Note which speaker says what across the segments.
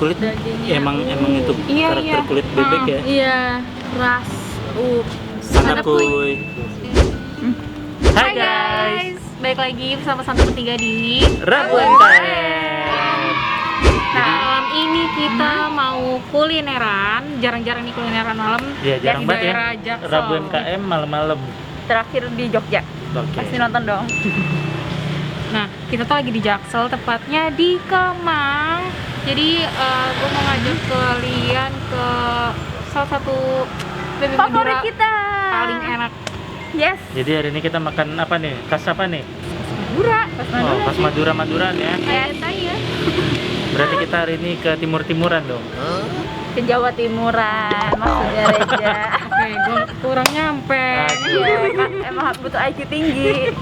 Speaker 1: Kulit
Speaker 2: dagingnya.
Speaker 1: emang itu
Speaker 2: Iya,
Speaker 1: karakter kulit bebek ya.
Speaker 2: Iya, ras.
Speaker 1: Sanap kuy. Hai guys,
Speaker 2: balik lagi bersama Santu Bertiga di
Speaker 1: Rabu MKM.
Speaker 2: Nah, malam ini kita mau kulineran. Jarang-jarang nih kulineran malam.
Speaker 1: Ya jarang
Speaker 2: di
Speaker 1: banget ya.
Speaker 2: daerah Jaksel.
Speaker 1: Rabu MKM malam-malam.
Speaker 2: Terakhir di Jogja.
Speaker 1: Oke.
Speaker 2: Pasti nonton dong. Nah, kita tuh lagi di Jaksel, tepatnya di Kemang. Jadi, gue mau ngajak kalian ke salah satu bebek
Speaker 3: favorit
Speaker 2: Madura
Speaker 3: kita
Speaker 2: paling enak.
Speaker 3: yes
Speaker 1: Jadi hari ini kita makan apa nih? Khas apa nih?
Speaker 2: Madura,
Speaker 1: Oh, khas Madura-Maduran ya.
Speaker 2: ya.
Speaker 1: Berarti kita hari ini ke timur-timuran dong.
Speaker 3: ke Jawa Timuran maksudnya Reja.
Speaker 2: Oke, gue kurang nyampe.
Speaker 3: Iya kan emang butuh IQ tinggi.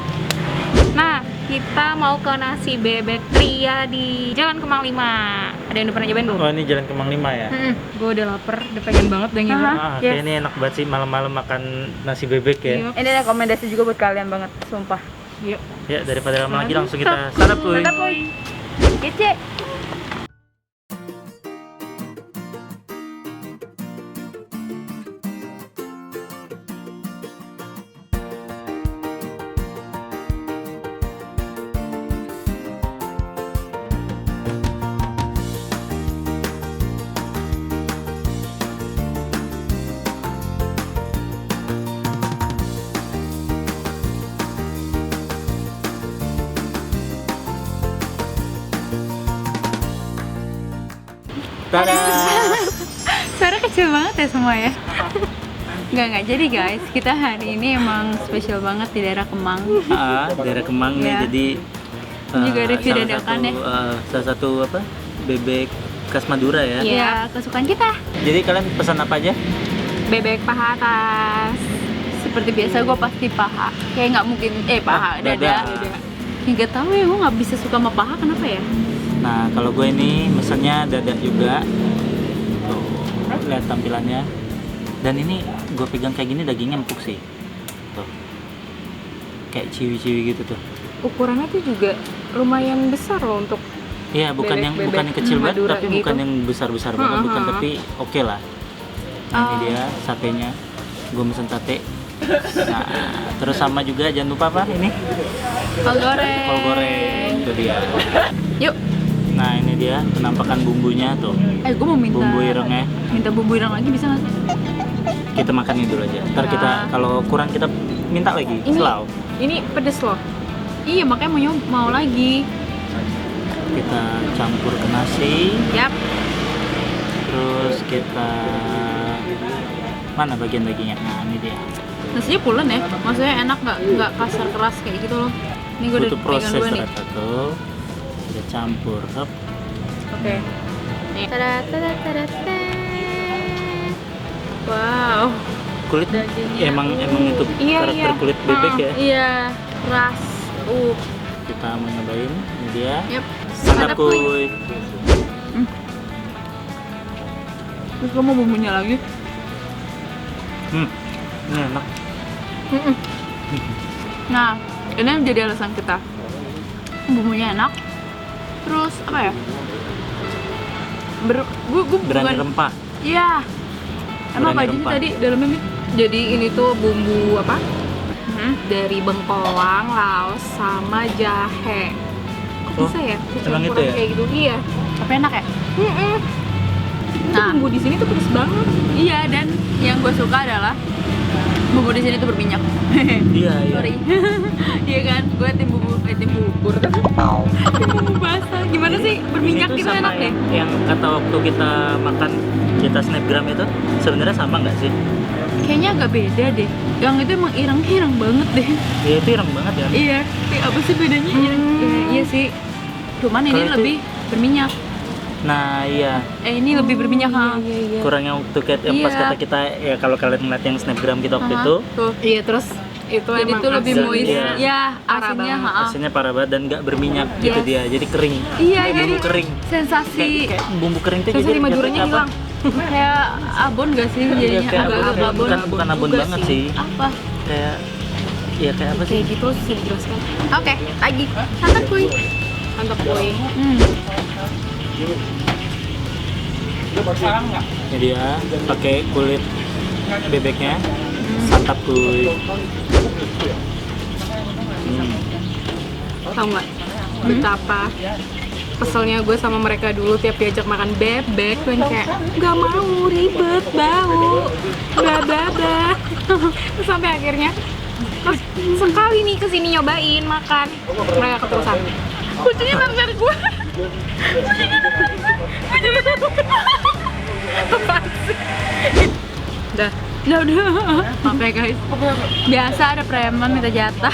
Speaker 2: Nah, kita mau ke nasi bebek Tria di Jalan Kemang 5. Ada yang udah pernah nyobain belum?
Speaker 1: Oh, ini Jalan Kemang 5 ya.
Speaker 2: Gue udah lapar, udah pengen banget udah ngiler.
Speaker 1: Kayak ini enak banget sih malam-malam makan nasi bebek ya.
Speaker 2: Iya.
Speaker 3: Ini rekomendasi juga buat kalian banget sumpah.
Speaker 2: Yuk.
Speaker 1: Ya, daripada lama lagi langsung kita sarap kuy.
Speaker 3: Mantap boy. Kece.
Speaker 1: Tada.
Speaker 3: Suara kecil banget ya semua ya. Enggak, jadi guys, kita hari ini emang spesial banget di daerah Kemang.
Speaker 1: Daerah Kemang nih,
Speaker 3: Ya.
Speaker 1: jadi
Speaker 3: Ini juga review
Speaker 1: salah
Speaker 3: dadakan
Speaker 1: satu,
Speaker 3: ya.
Speaker 1: salah satu apa? Bebek khas Madura ya.
Speaker 3: Iya, kesukaan kita.
Speaker 1: Jadi kalian pesan apa aja?
Speaker 3: Bebek paha atas. Seperti biasa gue pasti paha. Kayak nggak mungkin paha,
Speaker 1: Dada.
Speaker 3: dada. Nggak tahu ya, gue nggak bisa suka sama paha, kenapa ya?
Speaker 1: Nah, kalau gue ini mesennya dada juga. Tuh, lihat tampilannya. Dan ini gue pegang kayak gini dagingnya empuk sih. Tuh. Kayak ciwi-ciwi gitu tuh.
Speaker 2: Ukurannya tuh juga lumayan besar loh untuk
Speaker 1: Iya, bukan yang
Speaker 2: Bebek-bebek
Speaker 1: kecil banget,
Speaker 2: Madura
Speaker 1: tapi
Speaker 2: gitu.
Speaker 1: bukan yang besar-besar banget, bukan, tapi oke lah. Nah, ini dia satenya. Gue mesen sate. Nah, terus sama juga jangan lupa apa ini?
Speaker 3: Kol goreng.
Speaker 1: Kol goreng. Itu dia.
Speaker 3: Yuk.
Speaker 1: Nah, ini dia penampakan bumbunya tuh.
Speaker 3: Gue mau minta
Speaker 1: Bumbu irengnya.
Speaker 3: Minta bumbu ireng lagi bisa nggak sih?
Speaker 1: Kita makanin dulu aja. Ntar kita kalau kurang kita minta lagi.
Speaker 2: Ini.
Speaker 1: Selau.
Speaker 2: ini pedes loh.
Speaker 3: Iya, makanya mau lagi.
Speaker 1: Kita campur ke nasi.
Speaker 3: Yap.
Speaker 1: Terus kita mana bagian dagingnya? Nah, ini dia.
Speaker 3: Nasinya pulen ya. Maksudnya enak nggak kasar keras kayak gitu loh. Ini gue udah
Speaker 1: Butuh
Speaker 3: pegang
Speaker 1: proses
Speaker 3: dulu nih.
Speaker 1: ternyata tuh. Kita campur. Hop.
Speaker 3: Oke. Nih. Tada. Wow.
Speaker 1: Kulit
Speaker 3: Dagingnya.
Speaker 1: emang itu
Speaker 2: Iya,
Speaker 1: karakter
Speaker 2: iya.
Speaker 1: kulit bebek ya.
Speaker 3: Iya, ras.
Speaker 1: Kita mau nyobain. Ini dia.
Speaker 3: Yap.
Speaker 1: Sanap kuy.
Speaker 3: Terus lo mau bumbunya lagi?
Speaker 1: Ini enak.
Speaker 3: Nah, ini menjadi alasan kita. Bumbunya enak. Terus apa ya? Gue
Speaker 1: Berani rempah.
Speaker 3: Iya. Emang apa
Speaker 1: Berani
Speaker 3: aja sih
Speaker 1: rempah.
Speaker 3: tadi dalamnya Mi?
Speaker 2: Jadi ini tuh bumbu apa? Dari bengkoang, laos, sama jahe. Kok
Speaker 1: Oh,
Speaker 2: bisa ya?
Speaker 1: emang itu ya?
Speaker 2: Kayak gitu. Iya.
Speaker 3: Tapi enak ya?
Speaker 2: Nah, bumbu di sini tuh pedes banget.
Speaker 3: Iya, dan yang gue suka adalah bumbu di sini tuh berminyak.
Speaker 1: Iya, iya.
Speaker 3: Sorry. Iya kan? Gue tim bubur. Tim bumbu basah. Gimana sih? Berminyak
Speaker 1: Ini tuh
Speaker 3: gitu
Speaker 1: sama
Speaker 3: enak deh.
Speaker 1: yang kata waktu kita makan kita snapgram itu sebenarnya sama nggak sih?
Speaker 3: Kayaknya agak beda deh. Yang itu emang ireng banget deh.
Speaker 1: Iya, itu ireng banget ya.
Speaker 3: Iya. Apa sih bedanya? Iya sih. Cuman ini
Speaker 1: Kalau itu-
Speaker 3: lebih berminyak.
Speaker 1: Nah, iya.
Speaker 3: Ini lebih berminyak ha.
Speaker 1: Kurangnya waktu yang pas
Speaker 3: Iya.
Speaker 1: kata kita ya kalau kalian ngeliat yang snapgram kita waktu
Speaker 3: Aha.
Speaker 1: itu
Speaker 3: Tuh.
Speaker 2: Iya, terus itu
Speaker 3: Jadi
Speaker 2: emang
Speaker 3: tuh lebih
Speaker 1: asin.
Speaker 3: moist.
Speaker 1: Iya.
Speaker 3: Ya,
Speaker 2: Parah
Speaker 3: asinnya
Speaker 2: banget.
Speaker 1: hasilnya parah banget dan nggak berminyak gitu
Speaker 3: Yes.
Speaker 1: dia. Jadi kering.
Speaker 3: Iya,
Speaker 1: Kayak
Speaker 3: jadi
Speaker 1: bumbu kering.
Speaker 3: sensasi
Speaker 1: Kayak bumbu kering tuh
Speaker 2: sensasi
Speaker 1: jadi
Speaker 2: Maduranya
Speaker 1: jatuhnya apa?
Speaker 2: hilang.
Speaker 3: kayak abon gak sih
Speaker 1: Iya,
Speaker 3: jadinya?
Speaker 1: kayak
Speaker 3: Agak
Speaker 1: abon,
Speaker 3: abon.
Speaker 1: bukan abon
Speaker 2: juga
Speaker 1: banget
Speaker 2: sih.
Speaker 1: sih.
Speaker 3: Apa?
Speaker 1: Kayak ya kayak apa sih?
Speaker 2: Kayak gitu sih dijelaskan.
Speaker 3: Oke, lagi. Santan kuy.
Speaker 2: Mantap kuy.
Speaker 1: Ini dia pakai kulit bebeknya, santap kuy.
Speaker 2: Tahu nggak betapa keselnya gue sama mereka dulu tiap diajak makan bebek, gue kayak nggak mau, ribet, bau, bla bla bla. Terus sampai akhirnya pas sekali nih kesini nyobain makan, mereka keterusan. Kucingnya narik gue. Apaan sih? Udah.
Speaker 3: Oke guys, biasa ada preman minta jatah.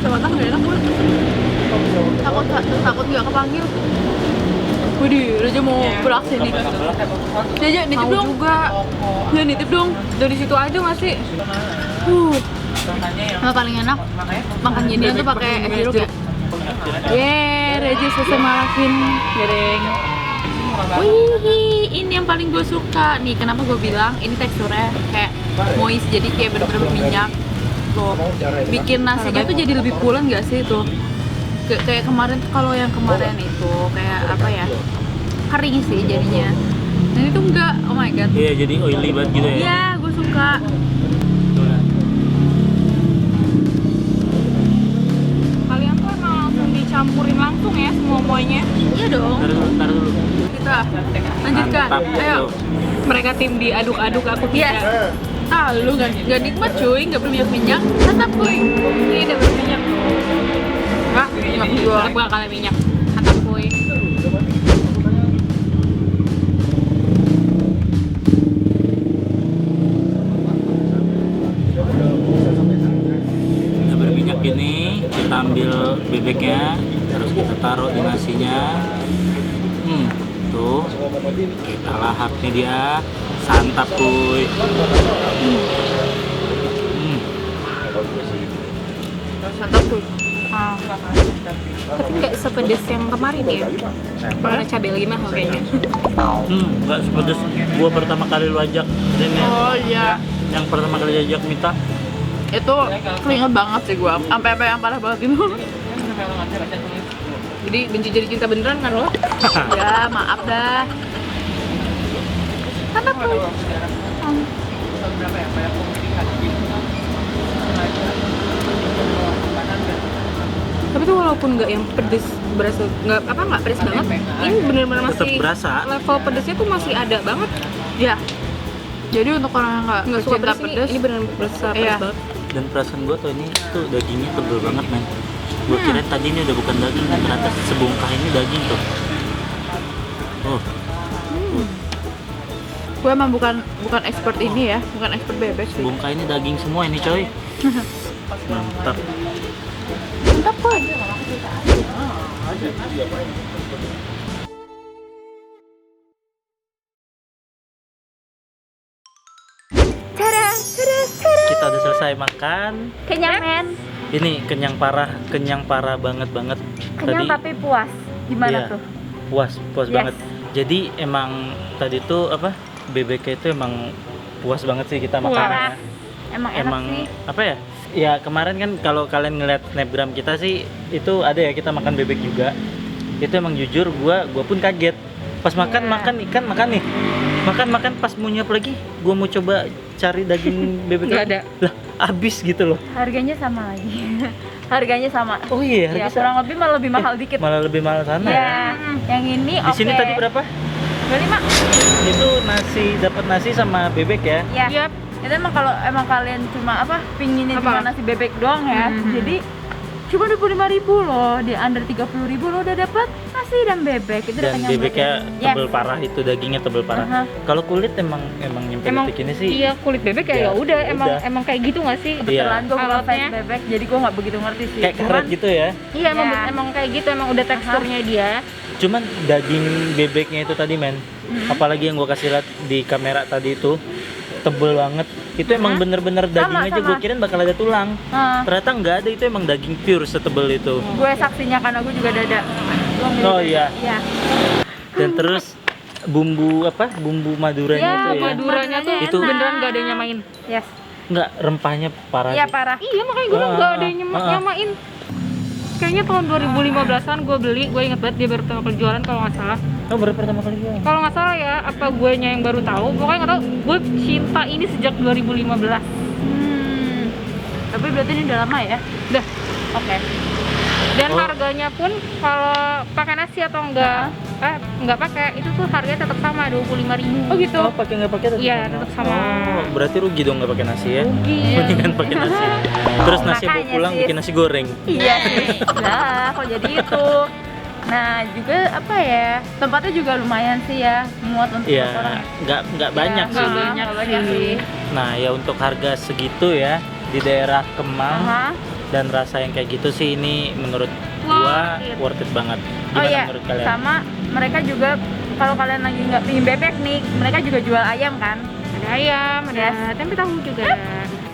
Speaker 2: Jabatan nggak enak gue.
Speaker 3: Takut nggak kepanggil. Widih, Raja mau beraksi nih. Raja nitip
Speaker 2: Mau
Speaker 3: dong.
Speaker 2: juga.
Speaker 3: Ya nitip dong.
Speaker 2: Dari situ aja nggak sih?
Speaker 3: Nah, paling enak makan ginian tuh pakai es jeruk ya. Raja selesai malakin goreng. Wih, ini yang paling gue suka nih. Kenapa gue bilang ini teksturnya kayak moist, jadi kayak bener-bener minyak. Tuh, bikin nasinya tuh jadi lebih pulen gak sih tuh? Kayak kemarin tuh, kalau yang kemarin itu kayak apa ya? Kering sih jadinya. Dan itu enggak, oh my god.
Speaker 1: Iya, jadi oily banget gitu ya.
Speaker 3: Iya, gue suka.
Speaker 2: Kalian tuh emang langsung dicampurin langsung ya semuanya.
Speaker 3: Iya dong.
Speaker 1: Taruh dulu.
Speaker 3: Kita lanjutkan.
Speaker 1: Mantap.
Speaker 3: Ayo.
Speaker 2: Mereka tim diaduk-aduk, aku
Speaker 3: Yes.
Speaker 2: tidak.
Speaker 3: Lu gak nikmat cuy, gak berminyak-minyak. Tetap kuy.
Speaker 2: Ini udah berminyak.
Speaker 3: Wah, minyak juga.
Speaker 2: Tetap gak kalah minyak. Mantap kuy.
Speaker 1: Udah berminyak gini, kita ambil bebeknya, terus kita taruh di nasinya. Tuh, kita lahap nih dia, santap kuy.
Speaker 3: Mantap kuy.
Speaker 2: Tapi nggak sepedes yang kemarin ya. Karena cabai lagi mahal kayaknya.
Speaker 1: Nggak sepedes gua pertama kali lu ajak ini.
Speaker 3: Oh iya.
Speaker 1: Yang pertama kali ajak Mita.
Speaker 3: Itu keringet banget sih gua. Sampai apa yang parah banget itu.
Speaker 2: Jadi benci jadi cinta beneran kan lo?
Speaker 3: Ya, maaf dah. Mantap kuy.
Speaker 2: Tapi tuh walaupun nggak yang pedes, berasa nggak pedes banget, ini bener-bener
Speaker 1: Tetep
Speaker 2: masih
Speaker 1: berasa.
Speaker 2: level pedesnya tuh masih ada banget.
Speaker 3: Ya. Jadi untuk orang yang
Speaker 2: Nggak suka
Speaker 3: cinta
Speaker 2: pedes, ini bener-bener berasa pedes
Speaker 3: Iya.
Speaker 2: banget.
Speaker 1: Dan perasaan gua tuh ini tuh dagingnya tebel banget men. Gua kira tadi ini udah bukan daging, ternyata sebongkah ini daging tuh.
Speaker 3: Gue emang bukan expert ini ya, bukan expert bebek sih.
Speaker 1: Sebongkah ini daging semua ini coy. Mantap.
Speaker 3: Mantap kuy.
Speaker 1: Kita udah selesai makan.
Speaker 3: Kenyang men.
Speaker 1: Ini kenyang parah banget.
Speaker 3: Kenyang tapi puas. Gimana
Speaker 1: Iya,
Speaker 3: tuh?
Speaker 1: puas
Speaker 3: Yes.
Speaker 1: banget. Jadi emang tadi tuh apa? Bebeknya itu emang puas banget sih kita makannya.
Speaker 3: Emang enak
Speaker 1: Emang
Speaker 3: sih.
Speaker 1: apa ya? Ya kemarin kan kalau kalian ngeliat snapgram kita sih itu ada ya kita makan bebek juga. Itu emang jujur gua pun kaget. Pas makan ikan makan nih. Makan pas mau nyuap lagi, gua mau coba cari daging bebek
Speaker 2: Nggak
Speaker 1: lagi.
Speaker 2: ada.
Speaker 1: Lah, habis gitu loh.
Speaker 3: Harganya sama lagi. Harganya sama.
Speaker 1: Oh iya,
Speaker 3: Ya,
Speaker 1: harga
Speaker 3: kurang lebih malah lebih mahal dikit.
Speaker 1: malah lebih mahal sana ya.
Speaker 3: Ya, yang ini
Speaker 1: Di sini tadi berapa?
Speaker 3: 25.
Speaker 1: Itu dapat nasi sama bebek ya.
Speaker 3: Ya.
Speaker 2: Yap.
Speaker 3: Itu emang kalau emang kalian cuma pinginnya
Speaker 2: Apa?
Speaker 3: cuma nasi bebek doang ya. Jadi cuma 25.000 loh, di under 30.000 lo udah dapat nasi dan bebek. Itu udah
Speaker 1: Dan
Speaker 3: kenyang
Speaker 1: bebeknya
Speaker 3: banget.
Speaker 1: tebel parah, itu dagingnya tebel parah.
Speaker 3: Aha.
Speaker 1: Kalau kulit emang nyampe
Speaker 2: Emang
Speaker 1: detik ini sih.
Speaker 2: iya, kulit bebek
Speaker 1: Ya,
Speaker 2: ya udah
Speaker 1: udah.
Speaker 2: emang kayak gitu nggak sih?
Speaker 1: Iya.
Speaker 3: Kebetulan gue bukan
Speaker 2: Alatnya.
Speaker 3: fans bebek, jadi gue nggak begitu ngerti sih.
Speaker 1: Kayak karet gitu ya.
Speaker 2: Iya emang
Speaker 3: Ya.
Speaker 2: emang kayak gitu, emang udah teksturnya dia.
Speaker 1: Cuman daging bebeknya itu tadi men, apalagi yang gua kasih lihat di kamera tadi itu tebel banget. Itu emang bener-bener daging aja,
Speaker 3: sama.
Speaker 1: gua kirain bakal ada tulang.
Speaker 3: Nah,
Speaker 1: Ternyata nggak ada, itu emang daging pure setebel itu.
Speaker 3: gue saksinya karena gue juga dada.
Speaker 1: Oh iya.
Speaker 3: Iya.
Speaker 1: Dan terus bumbu Maduranya
Speaker 3: Ya,
Speaker 1: itu ya.
Speaker 2: Maduranya tuh
Speaker 1: Itu-
Speaker 2: beneran gak ada yang nyamain.
Speaker 3: Yes.
Speaker 1: Nggak, rempahnya parah
Speaker 3: Iya
Speaker 1: sih.
Speaker 3: parah.
Speaker 2: Iya makanya gue bilang gak ada yang
Speaker 1: Ah.
Speaker 2: nyamain. kayaknya tahun 2015an gue beli. Gue inget banget dia baru pertama kali jualan kalau nggak salah.
Speaker 1: Oh, baru pertama kali jual.
Speaker 2: Kalau nggak salah ya, apa gue yang baru tahu. Pokoknya nggak tahu. Gue cinta ini sejak 2015.
Speaker 3: Tapi berarti ini udah lama ya?
Speaker 2: Udah.
Speaker 3: Oke.
Speaker 2: Dan
Speaker 1: Oh.
Speaker 2: harganya pun kalau pakai nasi atau enggak pakai, itu tuh harganya tetap sama 25.000.
Speaker 3: Oh gitu.
Speaker 1: Oh, pakai nggak pakai tetap
Speaker 2: Iya,
Speaker 1: sama.
Speaker 2: tetap sama.
Speaker 1: Oh, berarti rugi dong nggak pakai nasi ya?
Speaker 2: Rugi.
Speaker 1: Mendingan pakai nasi. Terus nasi bawa
Speaker 3: Makanya
Speaker 1: pulang
Speaker 3: sih.
Speaker 1: bikin nasi goreng.
Speaker 3: Iya sih. Lah, kalau jadi itu. Nah, juga apa ya? Tempatnya juga lumayan sih ya, muat untuk
Speaker 1: Iya,
Speaker 3: orang.
Speaker 1: nggak banyak
Speaker 3: Nggak
Speaker 1: sih.
Speaker 3: banyak sih.
Speaker 1: Nah, ya untuk harga segitu ya di daerah Kemang
Speaker 3: Aha.
Speaker 1: dan rasa yang kayak gitu sih ini menurut gua worth it banget.
Speaker 3: Oh
Speaker 1: Gimana
Speaker 3: iya,
Speaker 1: menurut kalian?
Speaker 3: sama mereka juga kalau kalian lagi nggak pingin bebek nih, mereka juga jual ayam kan?
Speaker 2: Ada ayam, ada
Speaker 3: Yes.
Speaker 2: tempe tahu juga.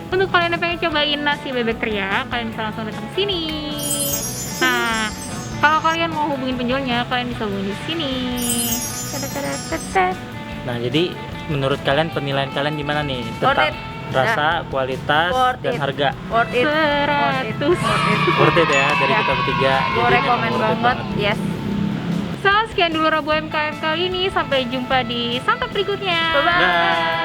Speaker 2: Untuk kalian yang pengen cobain nasi bebek teriak, kalian bisa langsung datang ke sini. Nah, kalau kalian mau hubungin penjualnya, kalian bisa hubungin di sini. Tadadadadadad.
Speaker 1: Nah, jadi menurut kalian penilaian kalian gimana nih
Speaker 3: Worth
Speaker 1: tentang
Speaker 3: it.
Speaker 1: rasa, kualitas,
Speaker 3: Worth
Speaker 1: dan
Speaker 3: it.
Speaker 1: harga?
Speaker 3: Worth it.
Speaker 2: 100.
Speaker 1: Worth it ya dari
Speaker 3: Ya.
Speaker 1: kita bertiga.
Speaker 3: Gue
Speaker 1: Jadi
Speaker 3: rekomen
Speaker 1: memang worth it
Speaker 3: banget. Yes.
Speaker 2: So, sekian dulu Rabu MKM kali ini. Sampai jumpa di santap berikutnya.
Speaker 3: Bye-bye.
Speaker 1: Bye.